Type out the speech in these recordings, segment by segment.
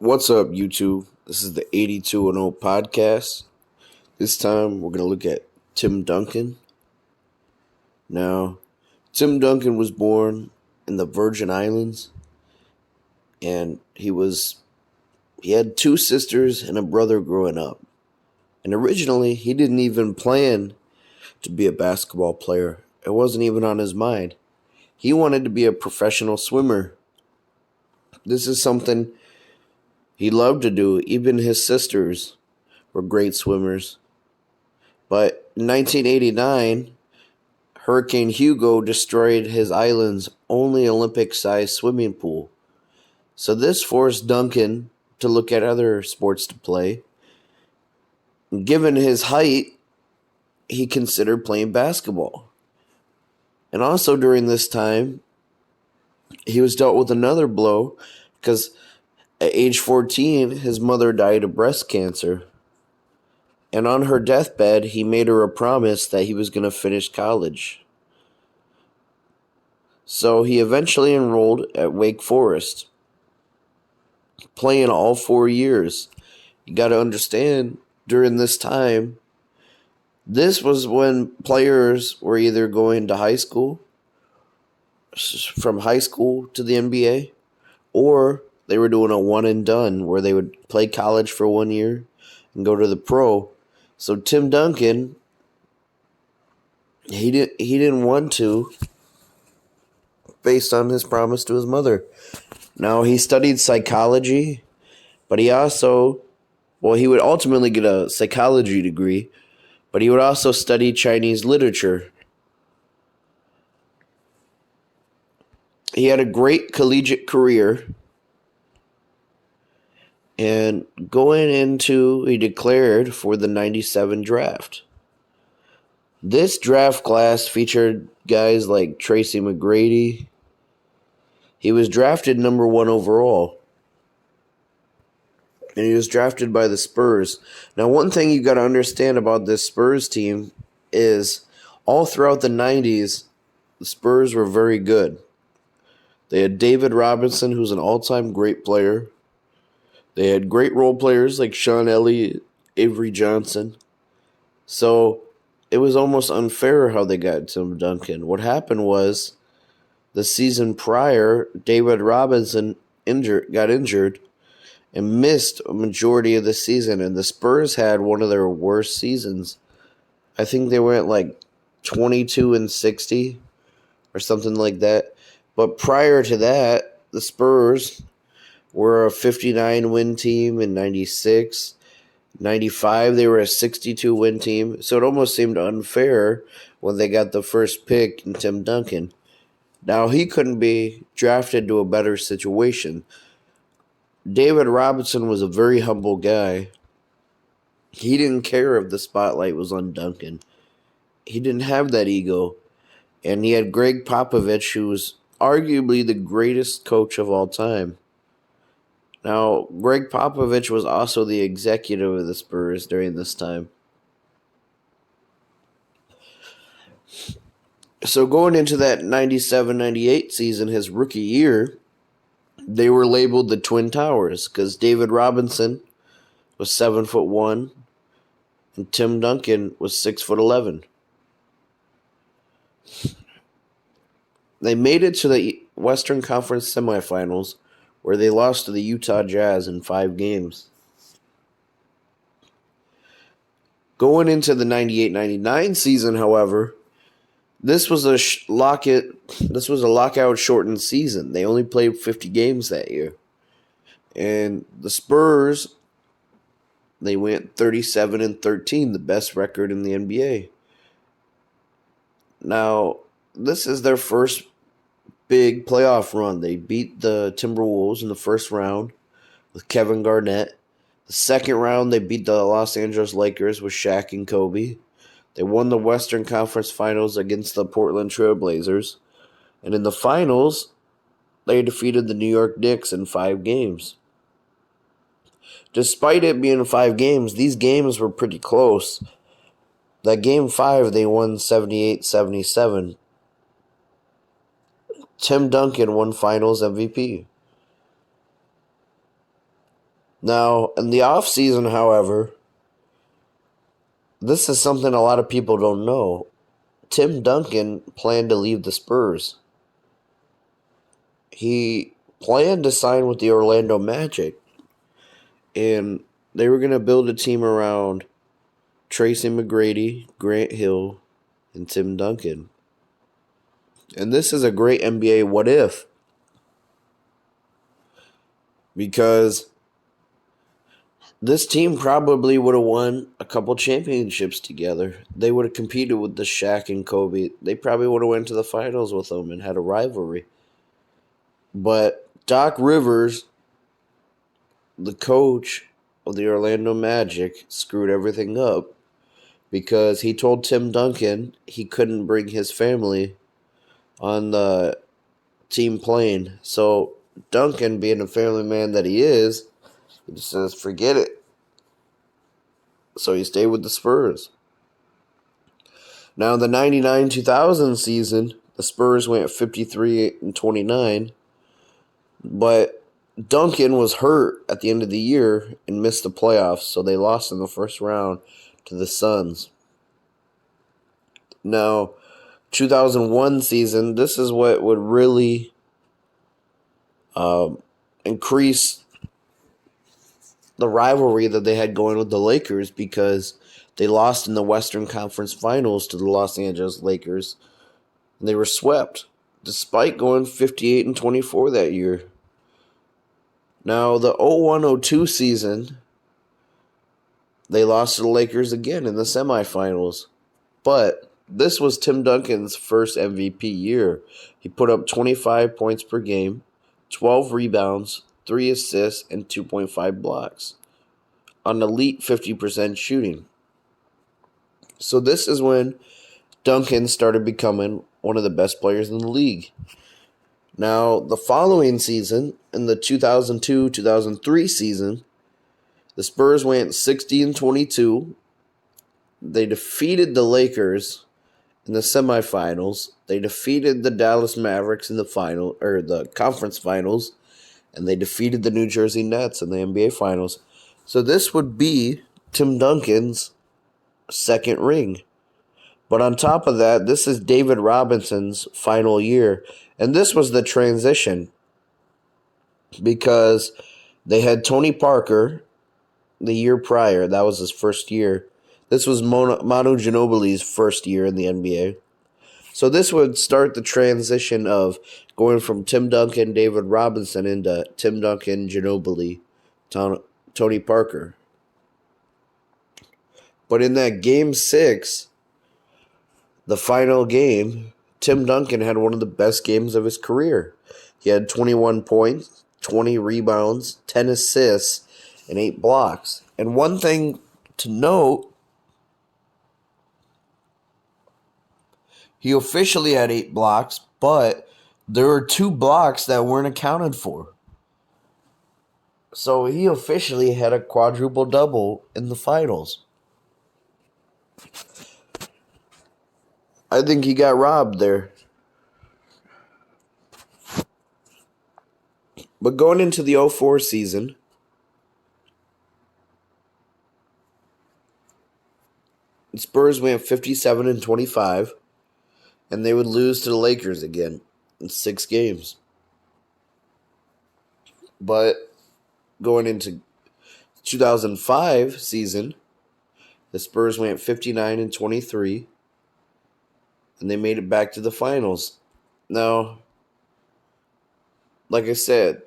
What's up, YouTube? This is the 82 podcast. This time we're going to look at Tim Duncan. Now, Tim Duncan was born in the Virgin Islands, and he had two sisters and a brother growing up. And originally, he didn't even plan to be a basketball player. It wasn't even on his mind. He wanted to be a professional swimmer. This is something he loved to do. Even his sisters were great swimmers. But in 1989, Hurricane Hugo destroyed his island's only Olympic-sized swimming pool. So this forced Duncan to look at other sports to play. Given his height, he considered playing basketball. And also during this time, he was dealt with another blow because at age 14, his mother died of breast cancer. And on her deathbed, he made her a promise that he was going to finish college. So he eventually enrolled at Wake Forest, playing all 4 years. You got to understand, during this time, this was when players were either going to high school, from high school to the NBA, or they were doing a one and done where they would play college for 1 year and go to the pro. So Tim Duncan, he didn't want to, based on his promise to his mother. Now, he studied psychology, but he would ultimately get a psychology degree, but he would also study Chinese literature. He had a great collegiate career, and he declared for the 97 draft. This draft class featured guys like Tracy McGrady. He was drafted number 1 overall. And he was drafted by the Spurs. Now, one thing you got to understand about this Spurs team is all throughout the 90s, the Spurs were very good. They had David Robinson, who's an all-time great player. They had great role players like Sean Elliott, Avery Johnson. So it was almost unfair how they got Tim Duncan. What happened was, the season prior, David Robinson got injured and missed a majority of the season, and the Spurs had one of their worst seasons. I think they went like 22-60 or something like that. But prior to that, the Spurs were a 59-win team in 96. 95, they were a 62-win team. So it almost seemed unfair when they got the first pick in Tim Duncan. Now, he couldn't be drafted to a better situation. David Robinson was a very humble guy. He didn't care if the spotlight was on Duncan. He didn't have that ego. And he had Greg Popovich, who was arguably the greatest coach of all time. Now, Greg Popovich was also the executive of the Spurs during this time. So going into that 97-98 season, his rookie year, they were labeled the Twin Towers because David Robinson was 7'1" and Tim Duncan was 6'11". They made it to the Western Conference semifinals, where they lost to the Utah Jazz in 5 games. Going into the 98-99 season, however, this was a lockout shortened season. They only played 50 games that year. And the Spurs, they went 37-13, the best record in the NBA. Now, this is their first big playoff run. They beat the Timberwolves in the first round with Kevin Garnett. The second round, they beat the Los Angeles Lakers with Shaq and Kobe. They won the Western Conference Finals against the Portland Trail Blazers. And in the finals, they defeated the New York Knicks in 5 games. Despite it being 5 games, these games were pretty close. That game 5, they won 78-77. Tim Duncan won Finals MVP. Now, in the offseason, however, this is something a lot of people don't know. Tim Duncan planned to leave the Spurs. He planned to sign with the Orlando Magic, and they were going to build a team around Tracy McGrady, Grant Hill, and Tim Duncan. And this is a great NBA what if, because this team probably would have won a couple championships together. They would have competed with the Shaq and Kobe. They probably would have went to the finals with them and had a rivalry. But Doc Rivers, the coach of the Orlando Magic, screwed everything up because he told Tim Duncan he couldn't bring his family on the team plane. So Duncan, being a family man that he is, he just says, forget it. So he stayed with the Spurs. Now, in the 99-2000 season, the Spurs went 53-29, but Duncan was hurt at the end of the year and missed the playoffs, so they lost in the first round to the Suns. Now, 2001 season, this is what would really increase the rivalry that they had going with the Lakers, because they lost in the Western Conference Finals to the Los Angeles Lakers, and they were swept despite going 58-24 that year. Now, the 01-02 season, they lost to the Lakers again in the semifinals, but this was Tim Duncan's first MVP year. He put up 25 points per game, 12 rebounds, 3 assists, and 2.5 blocks on elite 50% shooting. So this is when Duncan started becoming one of the best players in the league. Now, the following season, in the 2002-2003 season, the Spurs went 60-22. They defeated the Lakers in the semifinals. They defeated the Dallas Mavericks in the conference finals, and they defeated the New Jersey Nets in the NBA finals. So this would be Tim Duncan's second ring. But on top of that, this is David Robinson's final year. And this was the transition, because they had Tony Parker the year prior. That was his first year. This was Manu Ginobili's first year in the NBA. So this would start the transition of going from Tim Duncan, David Robinson into Tim Duncan, Ginobili, Tony Parker. But in that Game 6, the final game, Tim Duncan had one of the best games of his career. He had 21 points, 20 rebounds, 10 assists, and 8 blocks. And one thing to note, he officially had 8 blocks, but there were 2 blocks that weren't accounted for. So he officially had a quadruple-double in the finals. I think he got robbed there. But going into the 04 season, the Spurs went 57-25, and they would lose to the Lakers again in 6 games. But going into 2005 season, the Spurs went 59-23, and they made it back to the finals. Now, like I said,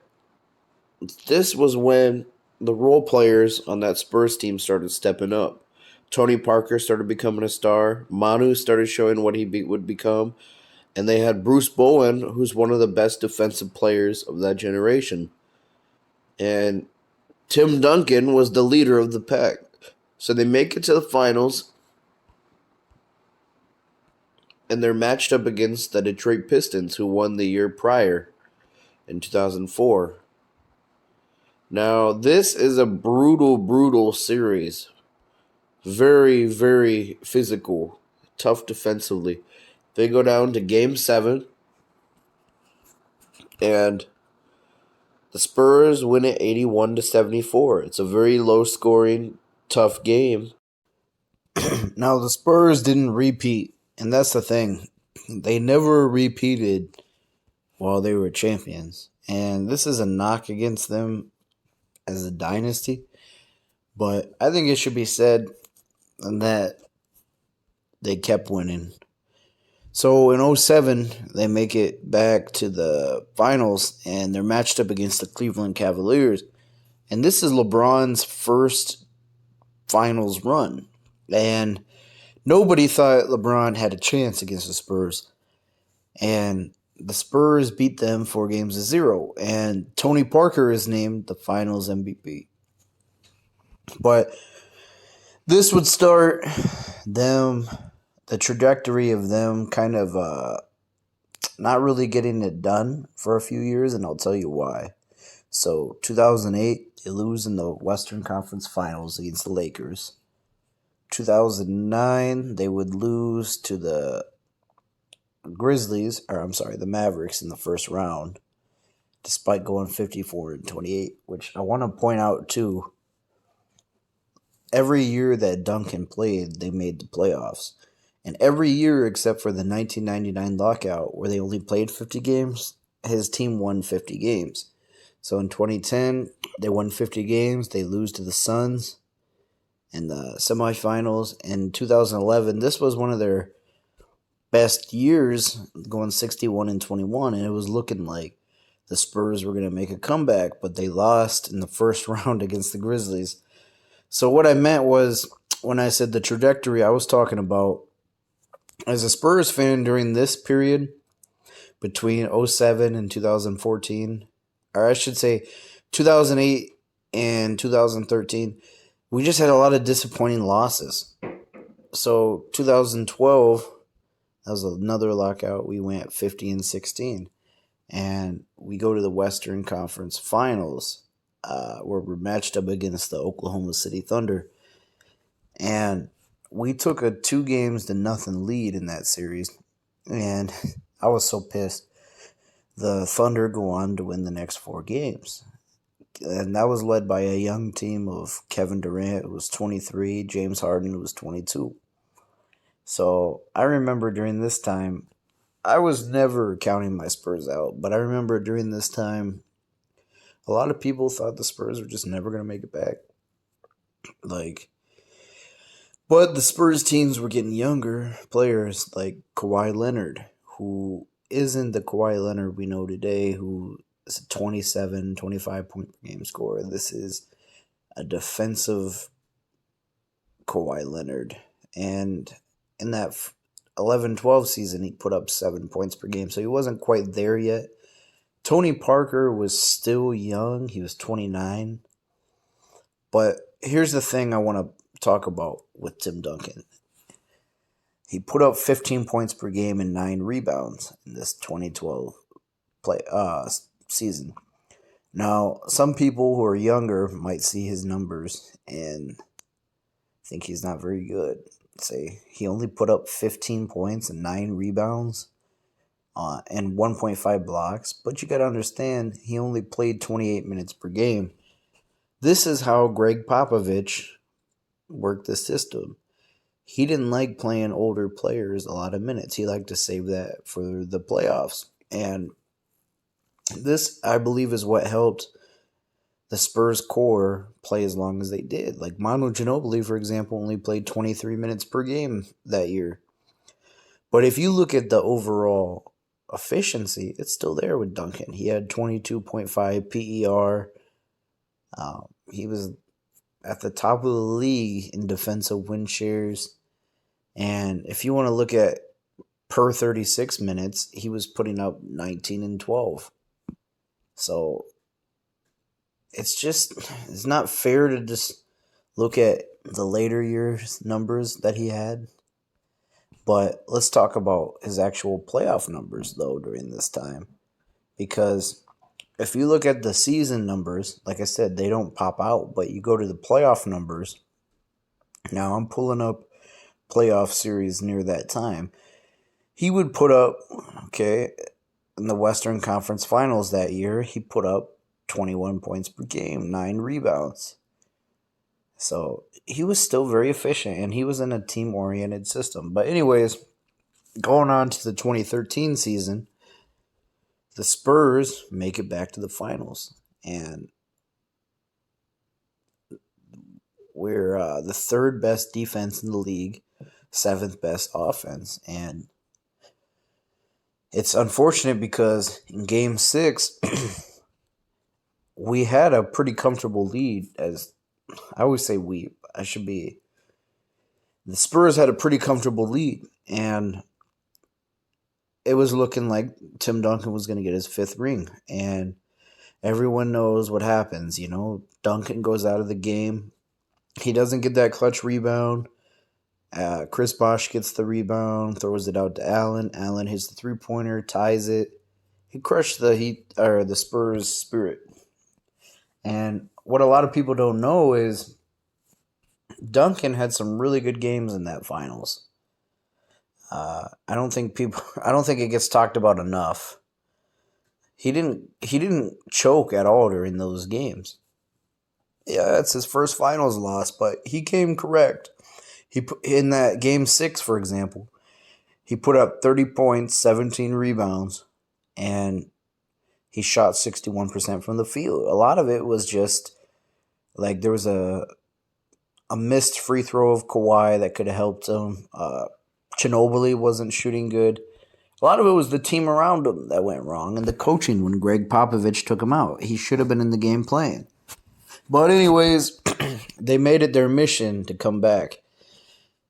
this was when the role players on that Spurs team started stepping up. Tony Parker started becoming a star. Manu started showing what he would become. And they had Bruce Bowen, who's one of the best defensive players of that generation. And Tim Duncan was the leader of the pack. So they make it to the finals, and they're matched up against the Detroit Pistons, who won the year prior in 2004. Now, this is a brutal, brutal series. Very, very physical. Tough defensively. They go down to Game 7. And The Spurs win it 81-74. It's a very low scoring, tough game. Now the Spurs didn't repeat, and that's the thing. They never repeated while they were champions. And this is a knock against them as a dynasty. But I think it should be said that they kept winning. So in 07, they make it back to the finals, and they're matched up against the Cleveland Cavaliers. And this is LeBron's first finals run. And nobody thought LeBron had a chance against the Spurs. And the Spurs beat them 4-0. And Tony Parker is named the finals MVP. But this would start the trajectory of them kind of not really getting it done for a few years, and I'll tell you why. So 2008, they lose in the Western Conference Finals against the Lakers. 2009, they would lose to the the Mavericks in the first round, despite going 54-28, which I want to point out too. Every year that Duncan played, they made the playoffs. And every year except for the 1999 lockout, where they only played 50 games, his team won 50 games. So in 2010, they won 50 games. They lose to the Suns in the semifinals. In 2011, this was one of their best years, going 61-21, and it was looking like the Spurs were going to make a comeback, but they lost in the first round against the Grizzlies. So what I meant was, when I said the trajectory, I was talking about, as a Spurs fan during this period, between 07 and 2014, or I should say 2008 and 2013, we just had a lot of disappointing losses. So 2012, that was another lockout. We went 50-16, and we go to the Western Conference Finals, where we're matched up against the Oklahoma City Thunder, and we took a 2-0 lead in that series, and I was so pissed. The Thunder go on to win the next 4 games, and that was led by a young team of Kevin Durant, who was 23, James Harden, who was 22. So I remember during this time, I was never counting my Spurs out, but I remember during this time, a lot of people thought the Spurs were just never going to make it back. But the Spurs teams were getting younger players like Kawhi Leonard, who isn't the Kawhi Leonard we know today, who is a 27, 25-point per game scorer. This is a defensive Kawhi Leonard. And in that 11-12 season, he put up 7 points per game, so he wasn't quite there yet. Tony Parker was still young. He was 29. But here's the thing I want to talk about with Tim Duncan. He put up 15 points per game and 9 rebounds in this 2012 season. Now, some people who are younger might see his numbers and think he's not very good. Say he only put up 15 points and 9 rebounds and 1.5 blocks, but you got to understand he only played 28 minutes per game. This is how Greg Popovich worked the system. He didn't like playing older players a lot of minutes. He liked to save that for the playoffs. And this, I believe, is what helped the Spurs core play as long as they did. Like Manu Ginobili, for example, only played 23 minutes per game that year. But if you look at the overall efficiency, it's still there with Duncan. He had 22.5 PER. He was at the top of the league in defensive win shares. And if you want to look at per 36 minutes, he was putting up 19 and 12. So it's not fair to just look at the later years numbers that he had. But let's talk about his actual playoff numbers, though, during this time. Because if you look at the season numbers, like I said, they don't pop out. But you go to the playoff numbers. Now, I'm pulling up playoff series near that time. He would put up, in the Western Conference Finals that year, he put up 21 points per game, 9 rebounds. So he was still very efficient, and he was in a team-oriented system. But anyways, going on to the 2013 season, the Spurs make it back to the finals. And we're the third best defense in the league, seventh best offense. And it's unfortunate because in Game 6, we had a pretty comfortable lead. As I always say the Spurs had a pretty comfortable lead. And it was looking like Tim Duncan was going to get his 5th ring. And everyone knows what happens. Duncan goes out of the game. He doesn't get that clutch rebound. Chris Bosh gets the rebound, throws it out to Allen. Allen hits the 3-pointer, ties it. He crushed the Spurs' spirit. And what a lot of people don't know is Duncan had some really good games in that finals. I don't think it gets talked about enough. He didn't choke at all during those games. Yeah, it's his first finals loss, but he came correct. In that Game 6, for example, he put up 30 points, 17 rebounds, and he shot 61% from the field. A lot of it was just like there was a missed free throw of Kawhi that could have helped him. Ginobili wasn't shooting good. A lot of it was the team around him that went wrong, and the coaching when Greg Popovich took him out. He should have been in the game playing. But anyways, they made it their mission to come back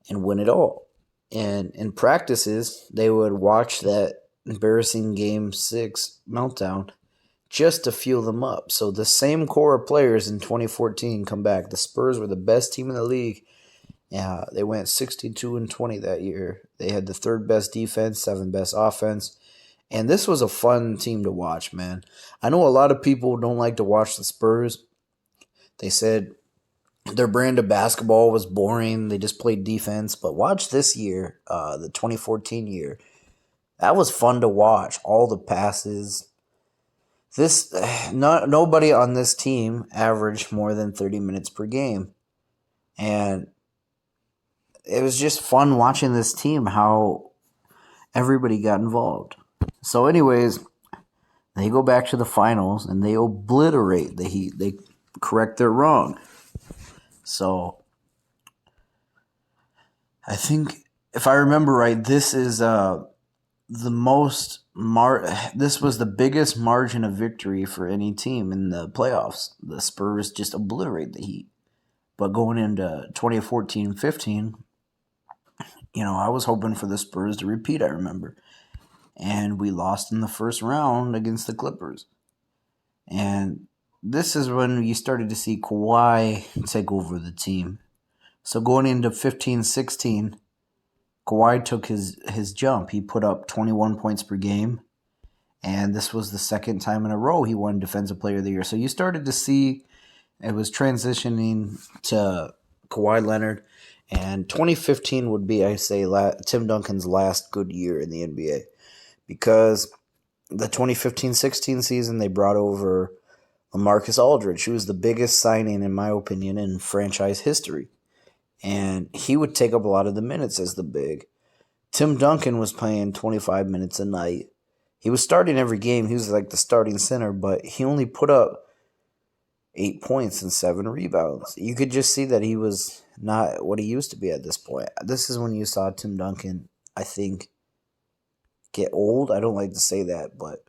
and win it all. And in practices, they would watch that embarrassing Game 6 meltdown just to fuel them up. So the same core of players in 2014 come back. The Spurs were the best team in the league. Yeah, they went 62-20 that year. They had the 3rd best defense, 7th best offense. And this was a fun team to watch, man. I know a lot of people don't like to watch the Spurs. They said their brand of basketball was boring. They just played defense. But watch this year, the 2014 year. That was fun to watch. All the passes. Nobody on this team averaged more than 30 minutes per game. And it was just fun watching this team, how everybody got involved. So anyways, they go back to the finals and they obliterate the Heat. They correct their wrong. So I think, if I remember right, this is this was the biggest margin of victory for any team in the playoffs. The Spurs just obliterate the Heat. But going into 2014-15, I was hoping for the Spurs to repeat, I remember. And we lost in the first round against the Clippers. And this is when you started to see Kawhi take over the team. So going into 15-16, Kawhi took his jump. He put up 21 points per game. And this was the second time in a row he won Defensive Player of the Year. So you started to see it was transitioning to Kawhi Leonard. And 2015 would be, I say, Tim Duncan's last good year in the NBA. Because the 2015-16 season, they brought over LaMarcus Aldridge, who was the biggest signing, in my opinion, in franchise history. And he would take up a lot of the minutes as the big. Tim Duncan was playing 25 minutes a night. He was starting every game. He was like the starting center, but he only put up 8 points and 7 rebounds. You could just see that he was not what he used to be at this point. This is when you saw Tim Duncan, I think, get old. I don't like to say that, but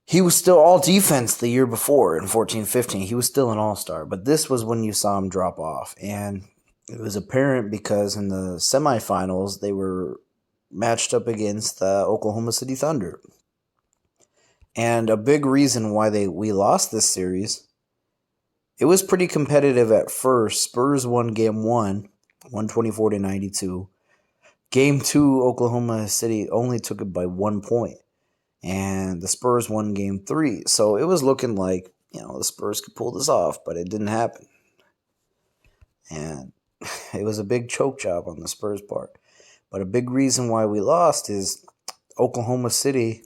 he was still all defense the year before in 14-15. He was still an all-star, but this was when you saw him drop off. And it was apparent because in the semifinals, they were matched up against the Oklahoma City Thunder. And a big reason why we lost this series, it was pretty competitive at first. Spurs won Game 1, 124-92. Game 2, Oklahoma City only took it by 1 point. And the Spurs won Game 3. So it was looking like, the Spurs could pull this off, but it didn't happen. And it was a big choke job on the Spurs' part. But a big reason why we lost is Oklahoma City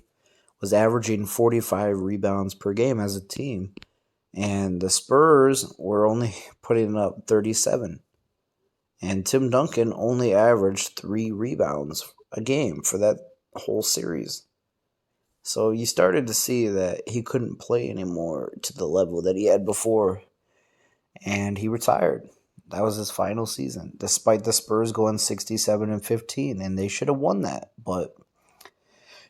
was averaging 45 rebounds per game as a team, and the Spurs were only putting up 37. And Tim Duncan only averaged 3 rebounds a game for that whole series. So you started to see that he couldn't play anymore to the level that he had before, and he retired. That was his final season, despite the Spurs going 67-15, and they should have won that. But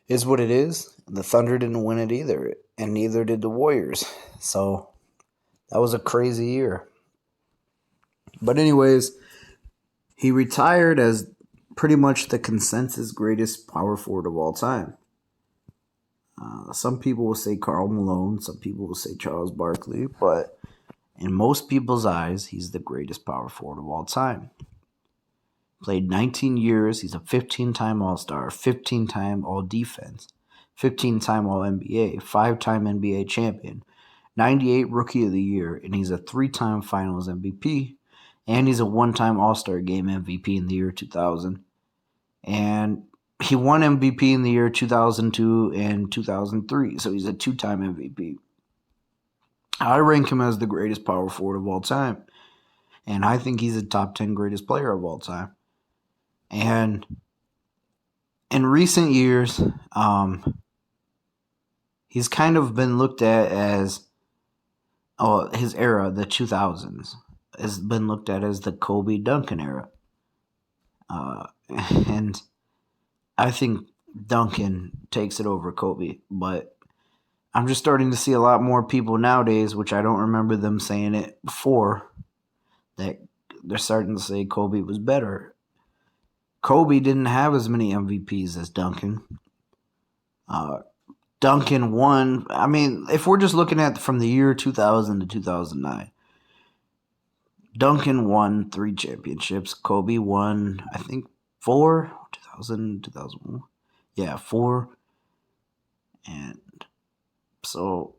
is what it is. The Thunder didn't win it either, and neither did the Warriors. So that was a crazy year. But anyways, he retired as pretty much the consensus greatest power forward of all time. Some people will say Karl Malone, some people will say Charles Barkley, but in most people's eyes, he's the greatest power forward of all time. Played 19 years. He's a 15-time All-Star, 15-time All-Defense, 15-time All-NBA, 5-time NBA champion, 98 Rookie of the Year, and he's a 3-time Finals MVP, and he's a 1-time All-Star Game MVP in the year 2000. And he won MVP in the year 2002 and 2003, so he's a 2-time MVP. I rank him as the greatest power forward of all time, and I think he's a top 10 greatest player of all time. And in recent years, he's kind of been looked at as, his era, the 2000s, has been looked at as the Kobe Duncan era. And I think Duncan takes it over Kobe, but I'm just starting to see a lot more people nowadays, which I don't remember them saying it before, that they're starting to say Kobe was better. Kobe didn't have as many MVPs as Duncan. Duncan won. I mean, if we're just looking at from the year 2000 to 2009, Duncan won 3 championships. Kobe won, I think, 4. 2000, 2001. Yeah, 4. And so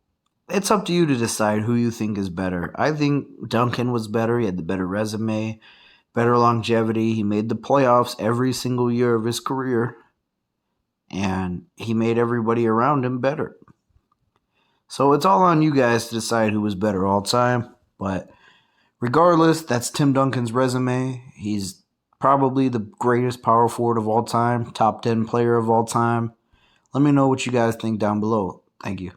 it's up to you to decide who you think is better. I think Duncan was better. He had the better resume, better longevity. He made the playoffs every single year of his career, and he made everybody around him better. So it's all on you guys to decide who was better all time. But regardless, that's Tim Duncan's resume. He's probably the greatest power forward of all time, top 10 player of all time. Let me know what you guys think down below. Thank you.